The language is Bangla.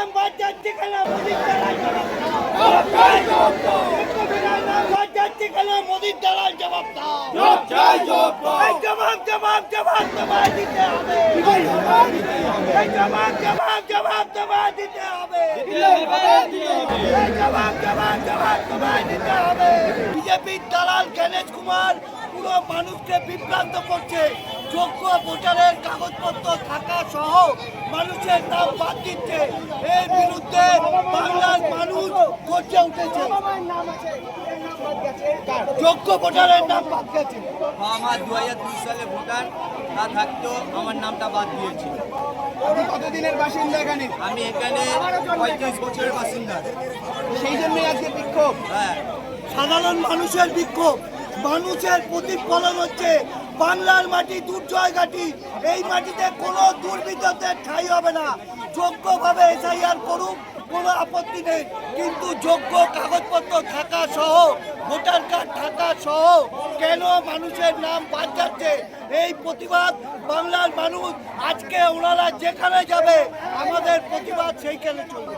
নাম বাদ যাচ্ছে কেন মোদির দালাল জবাব দাও নাম বাদ যাচ্ছে কেন মোদির দালাল জবাব দাও জবাব দিতে হবে জবাব দিতে হবে বিজেপির দালাল গণেশ কুমার পুরো মানুষকে বিভ্রান্ত করছে। যোগ্য ভোটারের কাগজপত্র থাকা সহ মানুষের নাম বাদ দিচ্ছে। এর বিরুদ্ধে বাংলার মানুষ গর্জে উঠেছে। যোগ্য ভোটারের নাম বাদ গেছে। আমার 2002 সালে ভোটার তা থাকতেও আমার নামটা বাদ দিয়েছে। কতদিনের বাসিন্দা এখানে? আমি এখানে 35 বছরের বাসিন্দা। সেই জন্যই আজকে বিক্ষোভ। হ্যাঁ, সাধারণ মানুষের বিক্ষোভ, মানুষের প্রতিফলন হচ্ছে বাংলার মাটি দুর্জয় ঘাটি। এই মাটিতে কোনো দুর্বৃত্তদের ঠাঁই হবে না। যোগ্যভাবে এসআইআর করুক, কোনো আপত্তি নেই, কিন্তু যোগ্য কাগজপত্র থাকা সহ ভোটার কার্ড থাকা সহ কেন মানুষের নাম বাদ যাচ্ছে, এই প্রতিবাদ বাংলার মানুষ আজকে ওনারা যেখানে যাবে আমাদের প্রতিবাদ সেইখানে চলবে।